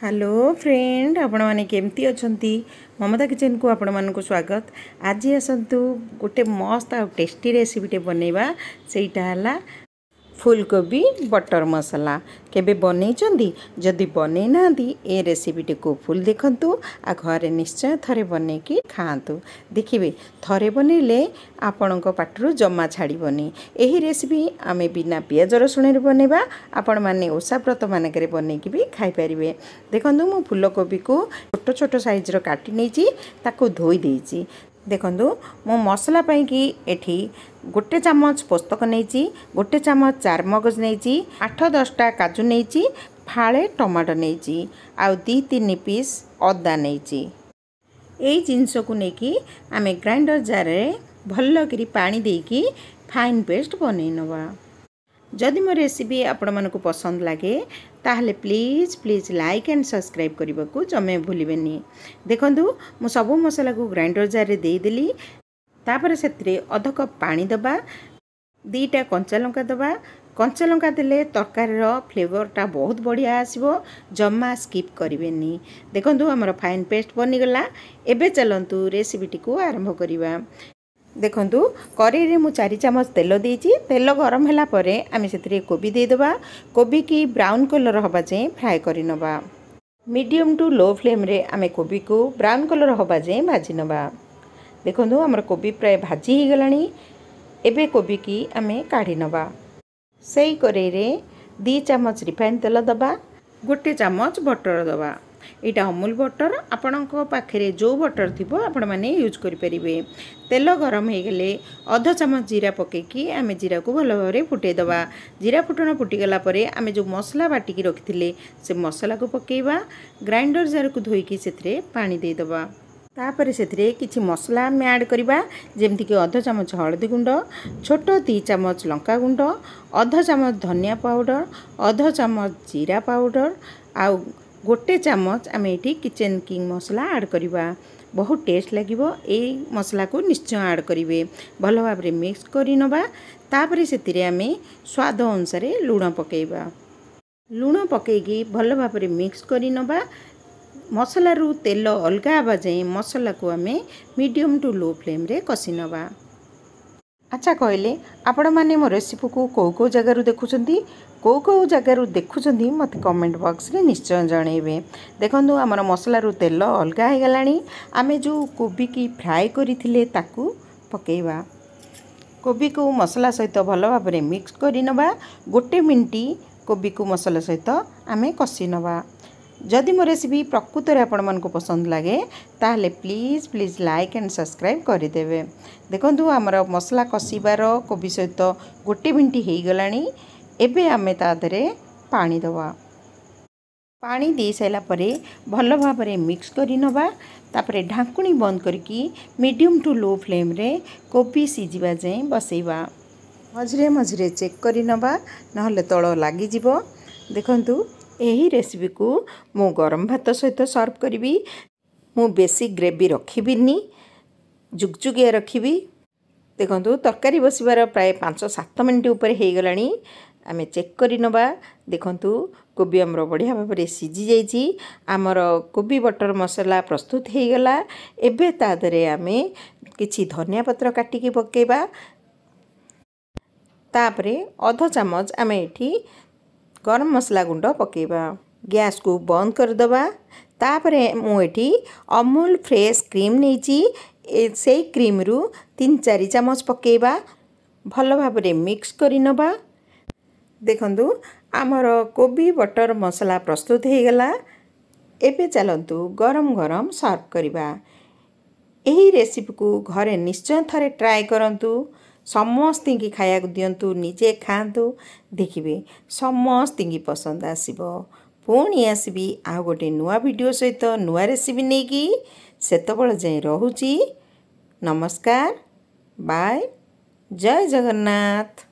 Hello friend आपण मैंने केमती अछंती ममता किचन को आपण मानक स्वागत। आज आसतु गोटे मस्त आ टेस्टी रेसिपीटे बनैबा सेटा हला फूलकोबी बटर मसला। केबे बनैचंदी जदि बनै नांदी ए रेसिपीटे को फुल देखंतु आ घरे निश्चय थरे बनै की खांतु। देखिबे थरे बनैले आपणक पाटरू जम्मा छाड़ीबनी। एही रेसिपी आमे बिना पियाज रसुण रे बनैबा आपण माने ओसा व्रत मानकरे बनै की भी खाइ परिबे। देखंतु मु फूलकोबी को छोट छोट साइज रो काटी नैची ताको धोई देइची। देखंतु मो मसला पई की एठी गोटे चामच पोस्तक नैची, गोटे चामच चारमगज नैची, 8-10टा काजू नैची, फाळे टमाटो नैची, आउ 2-3 पीस अदा नैची। एई जिंस को नेकी आमे ग्राइंडर जार रे भल्ल करी पानी देकी फाइन पेस्ट बनै नवा। जदि मो रेसिपी आपण मानको पसंद लागे ताहले please please like and subscribe करने को जमे भूलिबेनी। देखंतु मु सबु मसला को ग्राइंडर जार रे दे देली। तापर सेत्रे अध कप पानी दबा, 2टा कंचा लंका दबा। कंचा लंका देले तरकारी रो फ्लेवरटा बहुत बढ़िया आसीबो, जम्मा स्किप करिवेनी। देखंतु हमर फाइन पेस्ट बनी गला। एबे चलंतु रेसिपीटी को आरंभ करिवा। देखंतु कढ़ाई रे मु 4 चामच तेल देइची। तेल गरम होला परे आमे सेत्रे कोबी दे देबा। कोबी की ब्राउन कलर होबा जे फ्राई करि नबा। मीडियम टू लो फ्लेम रे आमे कोबी को ब्राउन कलर होबा जे भाजी नबा। देखंतु हमर कोबी प्राय भाजी ही गलानी। एबे कोबी की आमे काढी नबा। सेई कढ़ाई रे 2 चामच रिफाइन तेल दबा, 1 चामच बटर दबा। एटा अमूल बटर, आपणक पाखे जो बटर थिबो आपण माने यूज करि परिबे। तेल गरम हो गले अध चामच जीरा पकेकी आमे जीरा को भल भाव फुटे दबा। जीरा फुटण फुटी गला परे आमे जो मसला बाटिकी रखिथिले से मसला को पकेइबा। ग्राइंडर जार को धोईकी सेथरे पानी दे दबा। तापर सेथरे किछि मसला आमे ऐड करिबा, जेमति कि अध चामच हळदी गुंड, छोट 2 चामच लंका गुंड, अध चामच धनिया पाउडर, अध चामच जीरा पाउडर, आउ 1 चामच आमे एठी किचन किंग मसला ऐड करिबा। बहुत टेस्ट लागिबो। ए मसला को निश्चय ऐड करिवे। भल भाव रे मिक्स करि नबा। तापर सेतिरे आमे स्वाद अनुसार लूण पकेइबा। लूण पकेकी भल भाव रे मिक्स करि नबा। मसला रु तेल अलगा आबा जाए मसला को आमे मीडियम टू लो फ्लेम रे कसी नबा। अच्छा कहले आपण माने मो रेसिपी को को जगह देखुछंती, को जगह देखुछंती मते कमेंट बॉक्स रे निश्चय जणेबे। देखंतु हमर मसला रु तेल अलगा हे गलानी। आमे जो कोबी की फ्राई करिथिले ताकू पकेइबा। कोबी को मसला सहित भल भाव रे मिक्स करि नबा। 1 मिनिट कोबी को मसला सहित आमे कसी नबा। जदि मो रेसिपी प्रकृत रे आपण मन को पसंद लागे ताहले please please like and subscribe कर देबे। देखंतु हमर मसला कसीबार कोबी सहित 1 मिनिट हे गलानी। एबे आमे ता देरे पानी दवा। पानी दे साइला परे भल भाव रे मिक्स करि नबा। तापरे ढाकुणी बंद करके मीडियम टू लो फ्लेम रे कोबी सिजिबा जाए बसैबा। मझरे मझरे चेक करि नबा, नहले तळ लागि जिवो। देखंतु एही रेसिपी को मु गरम भात सहित सर्व करिवि। मु बेसी ग्रेवी रखिबिनी, जुगजुगिया रखिबि। देखंतु तरकारी बसिबार प्राय 5-7 मिनिट ऊपर हे गलानी। आमे चेक करि नबा। देखंतु कोबी हमरो बढ़िया भाव रे सिजी जाइछि। हमरो कोबी बटर मसला प्रस्तुत हे गला। एबे ता दरे आमे किछि धनिया पत्र काटिकी पकेबा। तापरे अध चामच आमे एठी गरम मसला गुंड पकेबा। गैस को बंद कर दबा। तापरे मु एठी अमूल फ्रेश क्रीम नैची। से क्रीम रु 3-4 चामच पकेबा। भल भाव रे मिक्स करि नबा। देखंतु आमर कोबी बटर मसला प्रस्तुत हे गला। एबे चलंतु गरम गरम सर्व करिबा। एही रेसिपी को घरे निश्चय थरे ट्राई करंतु। समस्ती की खाया दियंतु, निजे खांतु। देखिबे समस्ती की पसंद आसीबो। पुणी आसीबी आ गोटे नुआ वीडियो सहित नुआ रेसिपी नेकी। सेतबेले जाय रहुची। नमस्कार, बाय, जय जगन्नाथ।